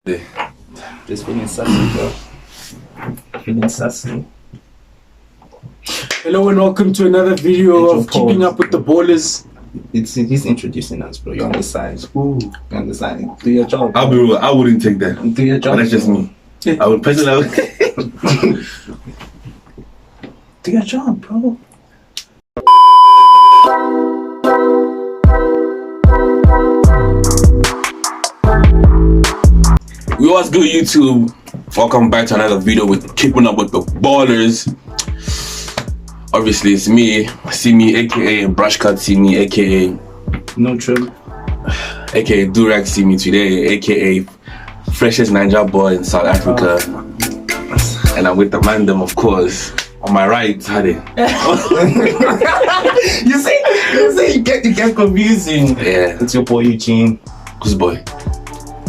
Just feeling sassy, bro. Feeling sassy. Hello and welcome to another video of Keeping Up with the Ballers. He's introducing us, bro. You're on the side. Ooh. You're on the side. Do your job. I'll be real. I wouldn't take that. Do your job. But that's just me. I would personally. Do your job, bro. Yo, what's good, YouTube? Welcome back to another video with Keeping Up with the Ballers. Obviously, it's me. See me, aka Brush Cut. See me, aka No trim. aka Durag. See me today, aka Freshest Ninja Boy in South Africa. And I'm with the Mandem, of course. On my right, Hadi. you see, you get confusing. Yeah. It's your boy Eugene. Who's boy?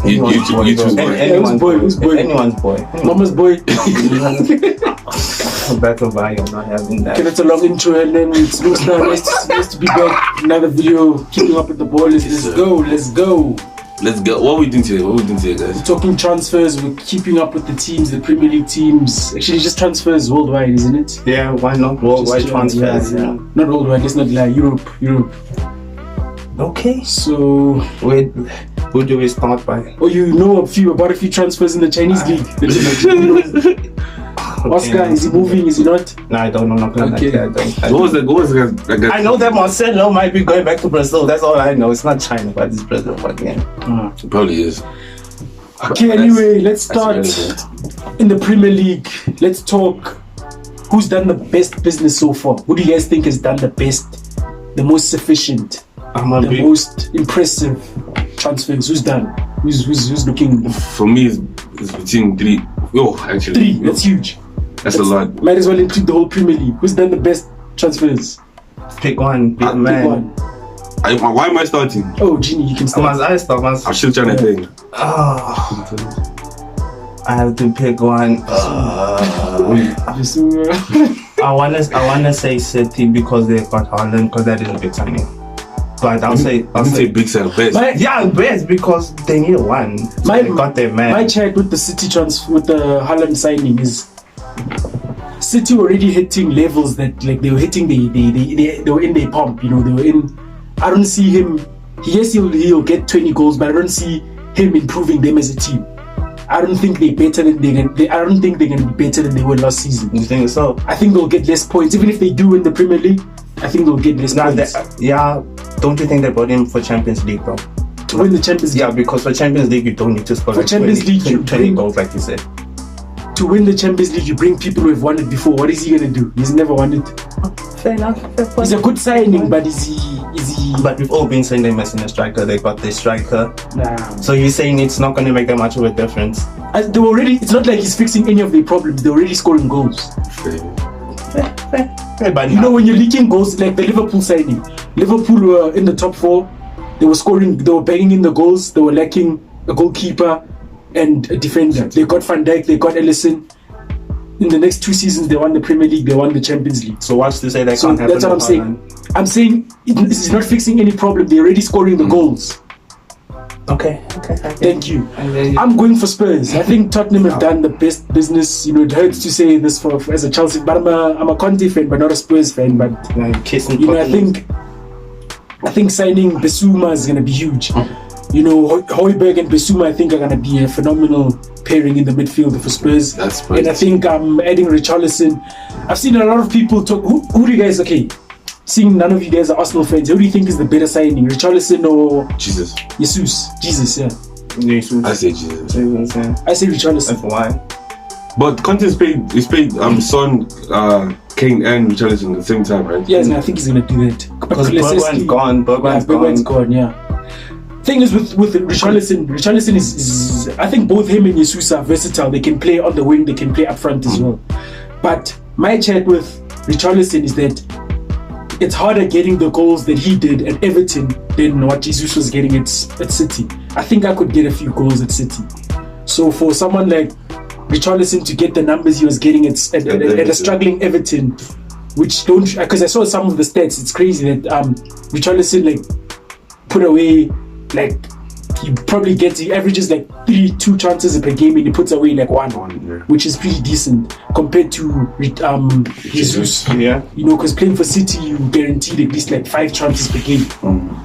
Anyone's YouTube's boy. Anyone's boy. Who's boy? Anyone's boy. Mama's boy. Battle by you're not having that. Okay, that's a long intro and then it's Lungsta. Nice to be back. Another video, Keeping Up with the Ballers. Let's go. What are we doing today? Guys? We're talking transfers. We're keeping up with the teams, the Premier League teams. Actually, just transfers worldwide, isn't it? Yeah, why not worldwide transfers? Yeah. Not worldwide. Let's not lie. Europe. Okay. So, who do we start by? oh, you know about a few transfers in the Chinese league. Oscar, is he moving? Is he not? No, I don't know. Nothing Okay. like that. What was the guy? I know that Marcelo might be going back to Brazil. That's all I know. It's not China, but it's Brazil. But yeah. It probably is. Okay, anyway, let's start in the Premier League. Let's talk who's done the best business so far. Who do you guys think has done the best, the most sufficient, the most impressive transfers? Who's done? Who's looking? For me, it's between three. Oh, actually. Three, that's huge. That's a lot. Might as well include the whole Premier League. Who's done the best transfers? Pick one, big man. Pick one. Why am I starting? Oh, Genie, you can start. I start. I'm still trying to think. Oh, I have to pick one. I wanna say City because they got Haaland, because that is a big signing. But I'll say big sale best. Best because they need one. So they got their man. My chat with the City with the Haaland signing is City already hitting levels that like they were hitting they were in their pump, you know, they were in. I don't see him. Yes, he'll get 20 goals, but I don't see him improving them as a team. I don't think they're better than I don't think they're gonna be better than they were last season. You think so? I think they'll get less points, even if they do win the Premier League. I think they'll get less points. Don't you think they brought him for Champions League, bro? To win the Champions League? Yeah, because for Champions League you don't need to score. For Champions League, 20 goals, like you said. To win the Champions League, you bring people who have won it before. What is he gonna do? He's never won it. Fair enough. He's a good signing, but is he? But we've all been saying they're missing a striker. They got their striker. Nah. So you're saying it's not going to make that much of a difference? They already. It's not like he's fixing any of their problems. They're already scoring goals. Fair. But you know, when you're leaking goals, like the Liverpool signing, Liverpool were in the top 4. They were scoring. They were banging in the goals. They were lacking a goalkeeper and a defender. They got Van Dijk. They got Alisson. In the next 2 seasons, they won the Premier League. They won the Champions League. So what's to say that can't happen? That's what I'm saying. I'm saying it's not fixing any problem. They're already scoring the goals. Okay. Thank you. I'm going for Spurs. I think Tottenham have done the best business. You know, it hurts to say this as a Chelsea, but I'm a Conte fan, but not a Spurs fan. But you know, I think signing Bissouma is going to be huge. You know, Højbjerg and Bissouma, I think, are going to be a phenomenal pairing in the midfield for Spurs. That's Spurs. And I think I'm adding Richarlison. I've seen a lot of people talk. Who do you guys? Okay, seeing none of you guys are Arsenal fans. Who do you think is the better signing, Richarlison or Jesus? Jesus, yeah. I say Jesus. I say Richarlison. Why? But Conte's played Son, Kane and Richarlison at the same time, right? Yeah, I think he's gonna do that. Because Bergwijn's gone. Bergwijn's gone. Yeah. Thing is with Richarlison is I think both him and Jesus are versatile. They can play on the wing. They can play up front as well. But my chat with Richarlison is that it's harder getting the goals that he did at Everton than what Jesus was getting at City. I think I could get a few goals at City. So for someone like Richarlison to get the numbers he was getting at a struggling Everton, which because I saw some of the stats, it's crazy that Richarlison like put away like he averages like 2 chances per game and he puts away like 1, which is pretty decent compared to Jesus. Yeah. You know, because playing for City, you guaranteed at least like 5 chances per game.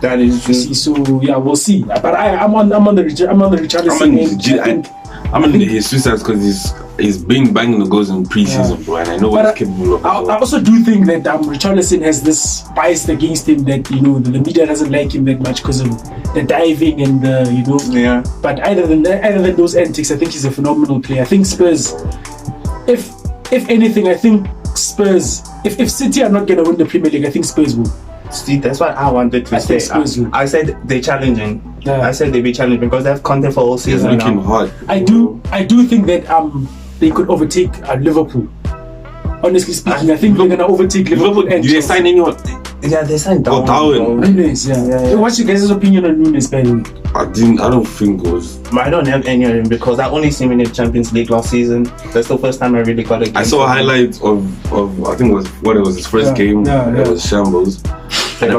That is true. So yeah, we'll see. But I'm on the Richarlison end. I'm on the Jesus because he's been banging the goals in pre-season, bro, and I know what he's capable of. I also do think that Richarlison has this bias against him that, you know, the media doesn't like him that much because of the diving and the, you know. Yeah. But other than those antics, I think he's a phenomenal player. I think Spurs, if anything, I think Spurs, if City are not going to win the Premier League, I think Spurs will. See, that's what I wanted to say. I said they're challenging. Yeah. I said they'd be challenging because they have content for all season. He's looking hard. I do think that they could overtake Liverpool. Honestly speaking, I think they're gonna overtake Liverpool. Did they sign anyone? Yeah, they signed Darwin. Nunes, yeah. What's your guys' opinion on Nunes, by the way? I don't think it was. I don't have any of them because I only seen him in the Champions League last season. That's the first time I really got a game. I saw a highlight of I think it was his first game. It was shambles. And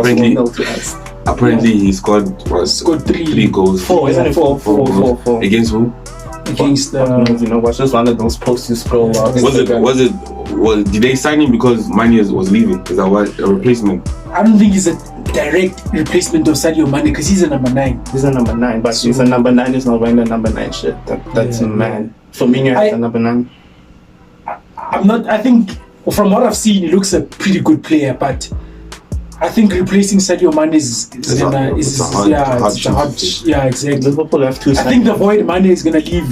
apparently he scored 3 goals. 4, isn't it? 4. Against who? Against you know, was just one of those posts you scroll out. Did they sign him because Mane was leaving? Is that what a replacement? I don't think he's a direct replacement of Sadio Mane because he's a number 9. He's a number 9, but he's a number 9. He's not wearing the number 9 shit. That's man. For me, he's a number 9. I think from what I've seen, he looks a pretty good player, but I think replacing Sadio Mane is a hard. Yeah, exactly. Liverpool have 2. I think the void Mane is gonna leave.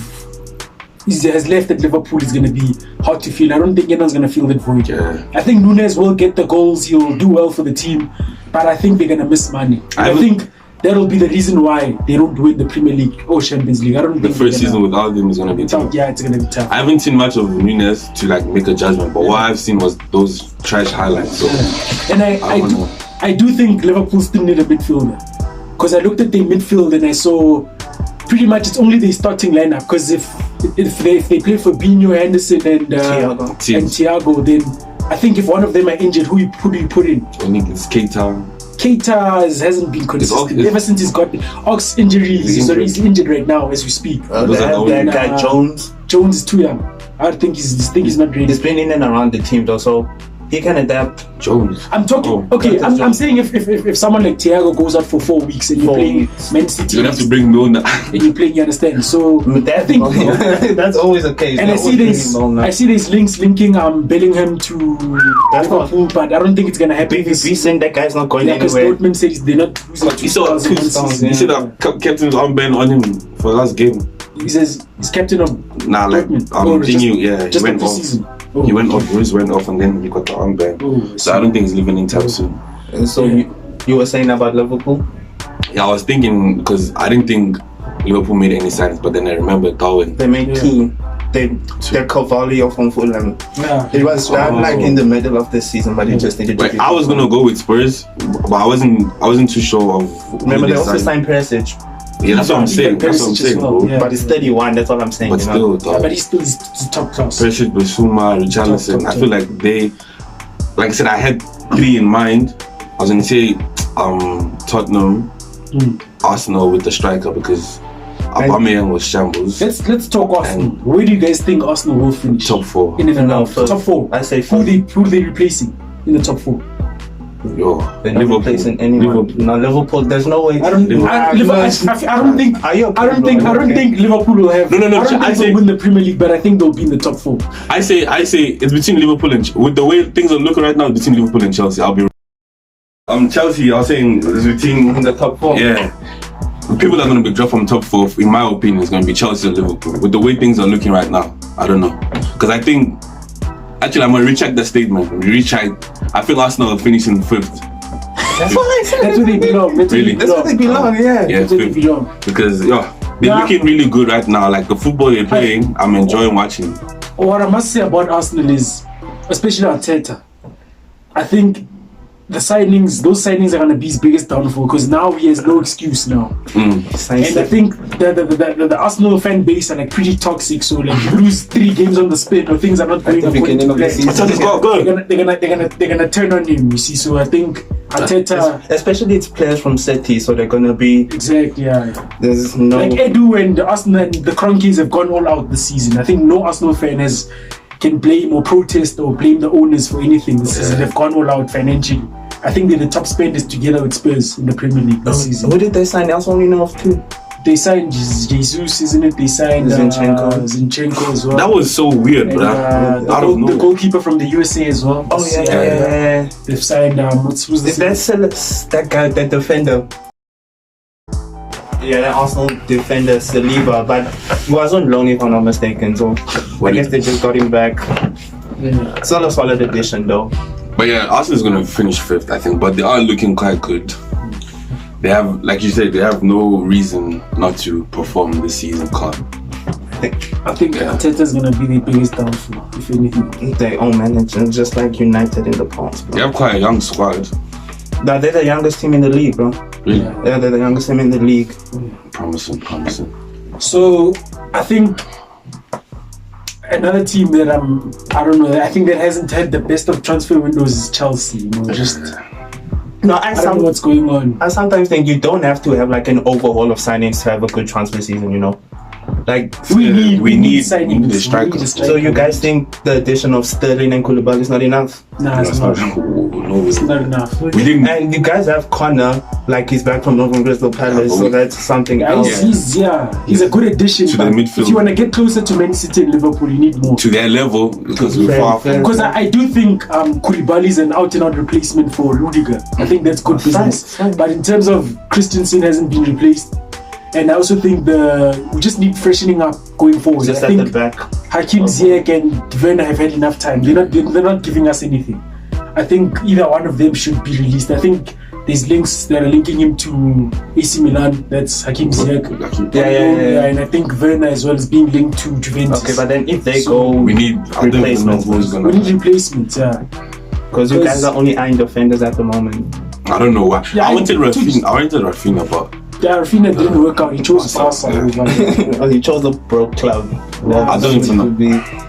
Has left at Liverpool is gonna be hard to feel. I don't think anyone's gonna feel that void. Yeah. I think Nunes will get the goals. He'll do well for the team, but I think they're gonna miss Mane. I think that'll be the reason why they don't win the Premier League or Champions League. I don't think the first season without him is gonna be tough. Yeah, it's gonna be tough. I haven't seen much of Nunes to like make a judgment, but what I've seen was those trash highlights. So, and I do think Liverpool still need a midfielder because I looked at their midfield and I saw pretty much it's only the starting lineup. Because if they play for Fabinho, Henderson, and Thiago, then I think if one of them are injured, who do you put in? I think it's Keita. Keita hasn't been consistent ever since he's got the Ox injury. He's injured right now as we speak. That guy Jones. Jones is too young. I think he's not ready. He's been in and around the team though, so he can adapt. Jones. I'm talking. I'm saying if someone like Thiago goes out for 4 weeks and you're playing Man City, you have to bring Milner. And you're playing. You understand? So I think that's always the case. And I see these links linking Bellingham to Liverpool, but I don't think it's gonna happen. If we send that guy's not going anywhere. Because Dortmund says they're not losing 2,000. You see that captain's armband on him for the last game. He says he's captain of Dortmund. Just he went off. season. He went off, Bruce went off, and then he got the armband. So I don't think he's leaving anytime soon. So you were saying about Liverpool? Yeah, I was thinking because I didn't think Liverpool made any signs, but then I remember Darwin. They made Keane. They Cavalli off from Fulham. Yeah. It was like in the middle of the season, but it just needed to be. I was gonna go with Spurs, but I wasn't too sure of. Remember, they also signed Perisic. Yeah, that's what I'm saying. But he's 31. That's what I'm saying. But still, but he's still top class. Perisic, Bissouma, Richarlison. I feel like like I said, I had 3 in mind. I was gonna say Tottenham, Arsenal with the striker because Aubameyang was shambles. Let's talk Arsenal. Where do you guys think Arsenal will finish? Top 4. In and around top 4. I say who they replacing in the top 4? They're not replacing anyone. Liverpool. There's no way. I don't think Liverpool will have. No. I think they'll win the Premier League, but I think they'll be in the top 4. I say it's between Liverpool and with the way things are looking right now. It's between Liverpool and Chelsea. I'll be. Chelsea. I was saying it's between the top 4. Yeah. The people that are going to be dropped from top 4, in my opinion, is going to be Chelsea and Liverpool. With the way things are looking right now, I don't know, because I think. Actually, I'm going to recheck the statement. I feel Arsenal will finish in 5th. That's what I said. That's where they belong. That's where they belong, yeah. That's where they belong. Because, they're looking really good right now. Like, the football they're playing, I'm enjoying watching. What I must say about Arsenal is, especially Arteta, I think those signings are going to be his biggest downfall because now he has no excuse now. And I think the Arsenal fan base are like pretty toxic. So like you lose 3 games on the spin or things are not going according to plan. They're gonna turn on him. You see, so I think Arteta, especially it's players from City, so they're gonna be exactly. Yeah. there's no Like Edu and Arsenal and the Cronkies have gone all out this season. I think no Arsenal fan can blame or protest or blame the owners for anything this season. They've gone all out financially. I think they're the top spenders together with Spurs in the Premier League this season. Who did they sign? Else only know of two. They signed Jesus, isn't it? They signed Zinchenko as well. That was so weird, And, bro. Out of the nowhere. goalkeeper from the USA as well. Oh yeah. They've signed who's this? That guy, that defender. Yeah, that Arsenal defender Saliba, but he was on loan if I'm not mistaken. So I guess they just got him back. Yeah. It's not a solid addition though. But yeah, Arsenal's gonna finish 5th, I think. But they are looking quite good. They have, like you said, they have no reason not to perform this season. I think Arteta's gonna be the biggest downfall, if anything. Their own manager, just like United in the past, bro. They have quite a young squad. They're the youngest team in the league, bro. Really? Yeah, they're the youngest team in the league. Promising. So I think another team that I don't know, I think that hasn't had the best of transfer windows is Chelsea. You know, I don't know what's going on. I sometimes think you don't have to have like an overhaul of signings to have a good transfer season, you know? Like We need signings. We need a striker. So you guys think the addition of Sterling and Koulibaly is not enough? Nah, it's not. No, It's not enough. we didn't. And you guys have Connor, like he's back from Crystal Palace, so that's something Yeah, else. he's a good addition. To the but midfield. if you want to get closer to Man City and Liverpool, you need more. To their level, because we're far from. Because I do think Koulibaly is an out-and-out replacement for Rudiger. I think that's good business. But in terms of Christensen hasn't been replaced, and I also think we just need freshening up going forward. Just I at the think back. Hakim Ziyech and Werner have had enough time. They're not giving us anything. I think either one of them should be released. I think there's links that are linking him to AC Milan. That's Hakim Ziyech. Yeah. And I think Werner as well is being linked to Juventus. Okay, but then if they So go, We need. I don't even know replacements. who's we gonna. need replacements, yeah. because you guys are only eyeing defenders at the moment. I don't know why. Yeah, I wanted Rafinha, but Yeah, Rafinha didn't work out. He chose Barca. Oh, he chose a broke club. I don't even know.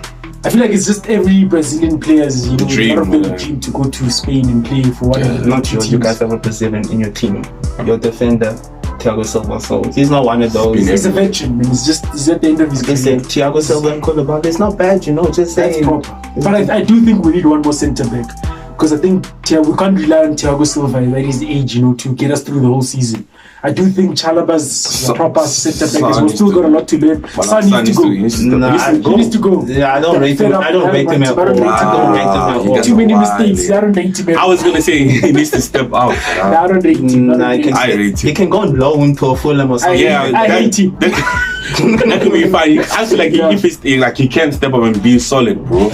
I feel like it's just every Brazilian player's, a lot of them dream to go to Spain and play for one of the Not two sure teams. you guys have a Brazilian in your team. Your defender, Thiago Silva. So he's not one of those. He's a veteran, man. He's at the end of his They said career. Thiago Silva and Koulibaly. It's not bad, just That's saying. proper. But I do think we need one more centre back, because I think we can't rely on Thiago Silva at his age, to get us through the whole season. I do think Chalaba's a proper centre back. We've still got a lot to learn. Son needs to go. He needs to He needs to go. Yeah, I don't rate him. I don't rate him at all. I don't rate him at all. Too many mistakes. I don't rate him. I was gonna say he needs to step out. I don't rate him. Nah, I rate him. he can go on loan to a Fulham or something. I hate him. That could be fine. I feel like if it's like he can step up and be solid, bro.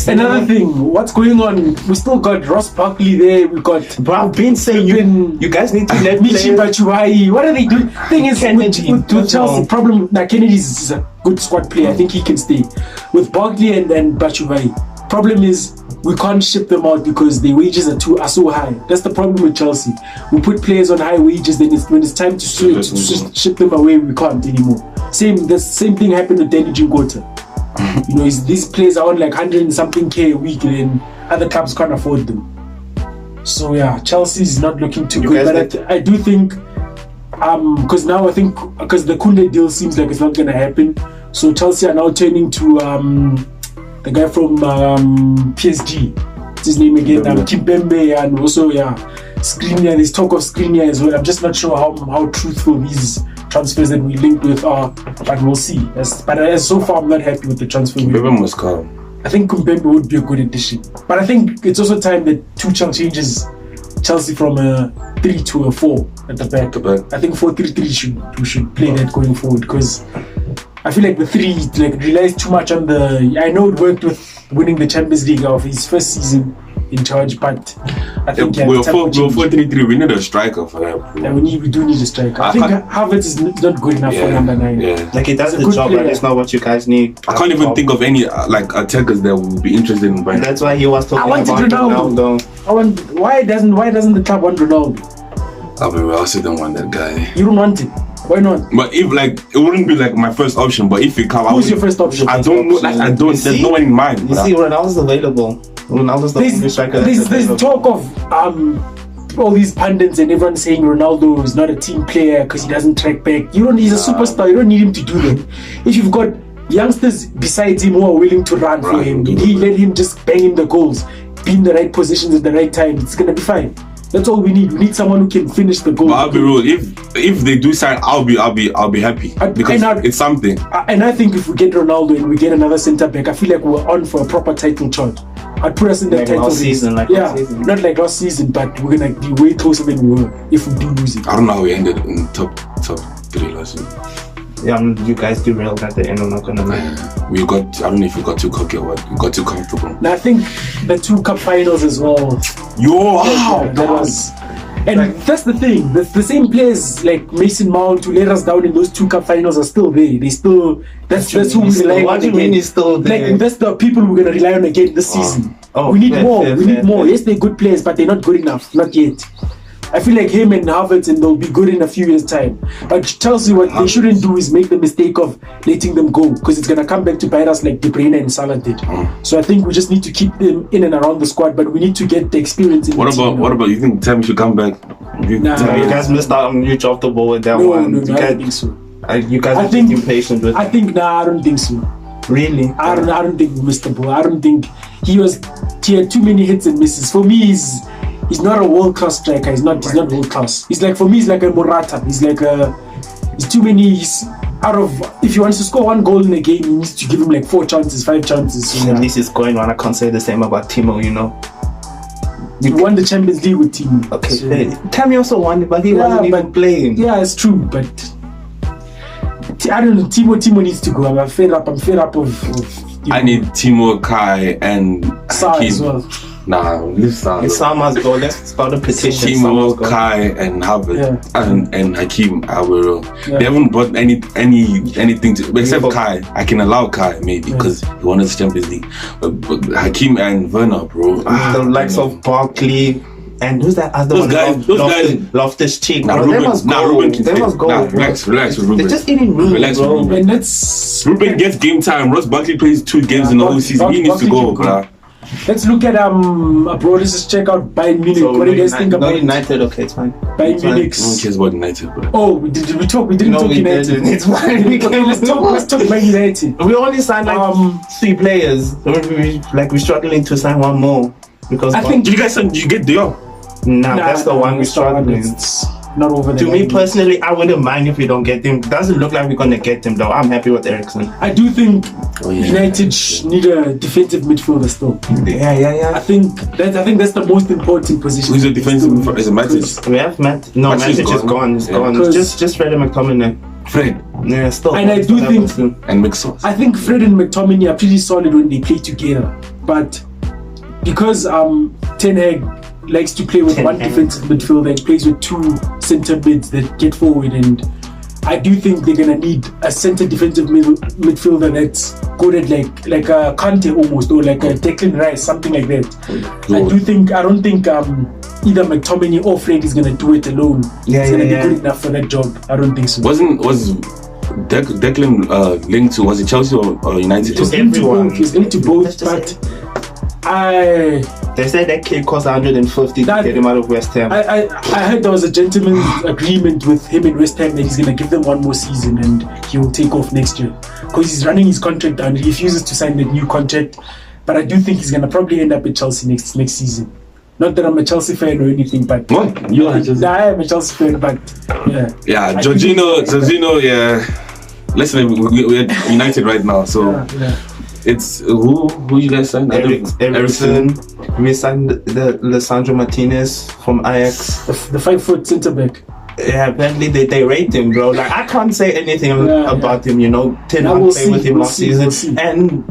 Another thing, what's going on? We still got Ross Barkley there. We got Bro, I've been saying you guys need to let Michi players. Batshuayi. What are they doing? Thing is, Kennedy. with Chelsea, problem. Now Kennedy is a good squad player. I think he can stay. With Barkley and Batshuayi, problem is we can't ship them out because the wages are so high. That's the problem with Chelsea. We put players on high wages, then when it's time to ship them away, we can't anymore. The same thing happened with Danny Jingota. These players are on like 100 and something K a week, and other clubs can't afford them. So yeah, Chelsea is not looking too good. But I do think, because now I think because the Koundé deal seems like it's not gonna happen, so Chelsea are now turning to the guy from PSG. What's his name again? Kimpembe, and also Skriniar. There's talk of Skriniar as well. I'm just not sure how truthful these transfers that we linked with are, but we'll see. But so far, I'm not happy with the transfer. Kimpembe must come. I think Kimpembe would be a good addition. But I think it's also time that Tuchel changes Chelsea from a 3 to a 4 at the back. I think 4-3-3 we should play that going forward, because I feel like the 3 relies too much on the. I know it worked with winning the Champions League of his first season in charge, but I think we're 4-3-3. We need a striker for that, bro. Yeah, we do need a striker. I think Havertz is not good enough for number 9. Yeah. Like he does He's a the good job, player. but it's not what you guys need. I can't even think of any attackers that would be interested in buying. That's why he was talking wanted about Ronaldo. Why doesn't the club want Ronaldo? I also don't want that guy. You don't want it. Why not? But if it wouldn't be like my first option. But if it come, Who's your first option? I don't know. There's no one in mind. You see, Ronaldo's available. Ronaldo's the only striker. There's talk of all these pundits and everyone saying Ronaldo is not a team player because he doesn't track back. He's a superstar. You don't need him to do that. If you've got youngsters besides him who are willing to run for him, let him just bang in the goals, be in the right positions at the right time. It's gonna be fine. That's all we need. We need someone who can finish the goal. But I'll be real. If they do sign, I'll be happy because it's something. And I think if we get Ronaldo and we get another centre back, I feel like we're on for a proper title shot. I'd put us in the title race. Not like last season, but we're gonna be way closer than we were if we do lose it. I don't know how we ended in top 3 last season. Yeah, you guys derailed at the end. I'm not gonna lie. I don't know if we got too cocky or what. We got too comfortable. And I think the 2 cup finals as well. That was. And that's the thing. The same players like Mason Mount who let us down in those 2 cup finals are still there. That's who we rely on. What do you mean he's still there? Like that's the people we're gonna rely on again this season. We need more. We need more. Yes, they're good players, but they're not good enough. Not yet. I feel like him and Havertz and they'll be good in a few years' time. But Chelsea, what they shouldn't do is make the mistake of letting them go because it's gonna come back to bite us like De Bruyne and Salah did. So I think we just need to keep them in and around the squad, but we need to get the experience in. What about you think Tammy should come back? You guys missed out on huge off the ball with that one. No, I don't think so. You guys are just impatient with. I don't think so. Really? I don't think we missed the ball. I don't think he had too many hits and misses. For me, he's not a world-class striker. He's not world-class. He's like, for me, he's like a Morata. He's too many. Out of, if he wants to score 1 goal in a game, he needs to give him like 4 chances, 5 chances. At least he's going on. I can't say the same about Timo, He won the Champions League with Timo. Okay, so, Tammy also won it, but he wasn't even playing. Yeah, it's true, but I don't know. Timo needs to go. I'm fed up of I need Timo, Kai, and Sa as well. Nah, leave Sa. Sa must go. Let's start a petition. Timo, Kai, and Havertz and Hakim. They haven't brought anything to except Kai. I can allow Kai maybe because he won the Champions League, but Hakim and Werner, bro. The likes of Barkley. And who's that other those guys, Loftus Cheek. Ruben can they must go. Relax with Ruben. They're just eating Ruben, relax bro. with Ruben. And Ruben gets game time. Ross Barkley plays 2 games in the whole season. He needs to go, bro. Let's look at bro. Let's just check out Bayern Munich. So what do you guys think about United? Okay, it's fine. Bayern Munich. No one cares about United, bro. Oh, did we talk? We didn't talk United. It's fine. Okay, let's talk about United. We only signed like 3 players. We're struggling to sign 1 more because I think. Did you get De Jong? Nah, that's the one we're struggling. It's not over there. To me personally, I wouldn't mind if we don't get him. Doesn't look like we're gonna get him though. I'm happy with Eriksen. I do think United need a defensive midfielder still. Yeah. I think that's the most important position. Who's the defensive midfielder? Is it Matic? We have Matic. No, Matic is gone. It's gone. Just Fred and McTominay. Fred. Yeah, still. And I do think and Mixon. I think Fred and McTominay are pretty solid when they play together. But because Ten Hag likes to play with one defensive midfielder and plays with 2 centre mids that get forward, and I do think they're gonna need a centre defensive midfielder that's good at like a Kante almost, or like a Declan Rice, something like that. I don't think either McTominay or Fred is gonna do it alone. It's gonna be good enough for that job. I don't think so. Was Declan linked to, was it Chelsea or United? He was linked to both, but they said that kid cost 150 to get him out of West Ham. I heard there was a gentleman's agreement with him in West Ham that he's gonna give them 1 more season and he will take off next year because he's running his contract down. He refuses to sign the new contract, but I do think he's gonna probably end up at Chelsea next season. Not that I'm a Chelsea fan or anything, but what? You are Chelsea? I am a Chelsea fan, but yeah. Jorginho, yeah. Listen, we're United right now, so. It's who you guys signed? Eriksen. We signed the Lisandro Martinez from Ajax. The 5-foot centre back. Yeah, apparently they rate him, bro. Like I can't say anything about him. Ten Hag played with him last season, and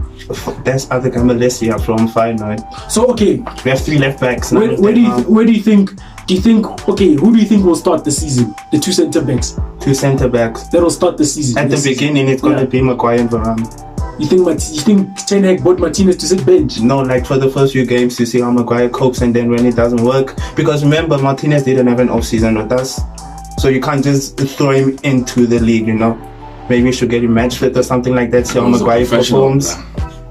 there's other guy Malaysia from Feyenoord. So okay, we have 3 left backs now. Where do you think? Do you think? Okay, who do you think will start the season? The 2 centre backs. 2 centre backs that will start the season. At the beginning, it's gonna be Maguire and Varane. You think Ten Hag bought Martinez to sit bench? No, like for the first few games to see how Maguire copes, and then when it doesn't work, because remember Martinez didn't have an off season with us, so you can't just throw him into the league. Maybe you should get him match fit or something like that. See how Maguire performs.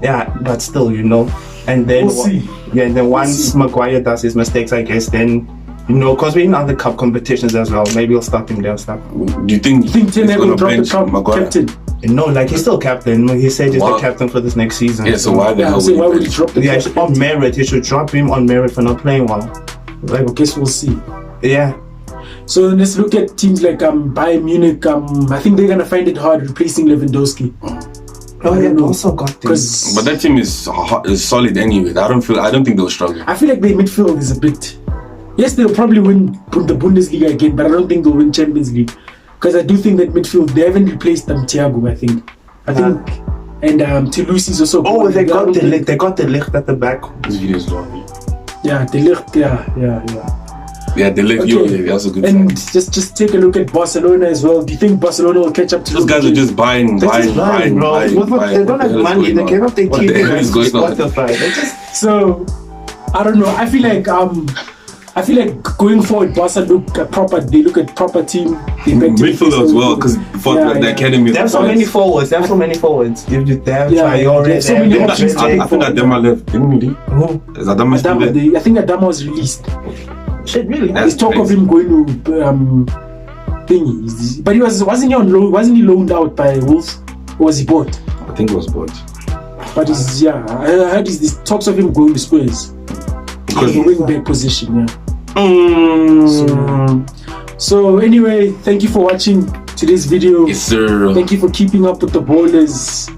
Yeah, but still, and then we'll see. Yeah, and then once Maguire does his mistakes, I guess then You know, because we're in other cup competitions as well. Maybe we'll stop him there. Stop. Do you think? You think Ten he's Hag will gonna drop the bench cup Maguire? captain? No, like he's still captain. He said he's Wow. the captain for this next season. Yeah, so why the hell So why would would he he bench? drop the Yeah, captain? on merit. He should drop him on merit for not playing well. I guess we'll see. Yeah. So let's look at teams like Bayern Munich. I think they're gonna find it hard replacing Lewandowski. Oh, I yeah, don't know. also got this. But that team is solid anyway. I don't think they'll struggle. I feel like their midfield is a bit. Yes, they'll probably win the Bundesliga again, but I don't think they'll win Champions League because I do think that midfield they haven't replaced Thiago. I think, and Toulouse is also. Oh, good. they got don't the think- lick. They got the lick at the back. This video is long. Yeah, De Ligt. Yeah. Yeah, they live you. Okay. That's a good And sign. just take a look at Barcelona as well. Do you think Barcelona will catch up to Those guys are just buying, They're just lying, bro. They don't have money. They gave up their What the TV hell is rights to going on? Spotify. They just So I don't know. I feel like going forward, Barca look proper. They look at proper team. They back to Midfield as well, because for the academy. they have so many forwards. They have so many forwards. They have Yeah, Traore. they have so they many have options. I think Adama left. Didn't he? Who? Is Adama still there? I think Adama was released. Shit, really? There's talk of him going to thingy, but wasn't he on loan? Wasn't he loaned out by Wolves? Or was he bought? I think it was bought. But I heard these talks of him going to Spurs. Because The wing back position, yeah. Mm. So anyway, thank you for watching today's video. Yes, sir. Thank you for keeping up with the ballers.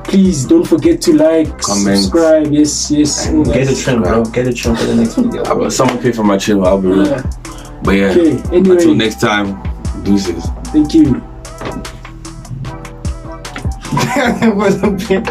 Please don't forget to like, Comment. subscribe. Yes. all Get that. a trim, bro. Get a trim for the next video. Someone pay for my channel. I'll be real. Yeah. But yeah, Okay, anyway. until next time, deuces. Thank you. It was a bit.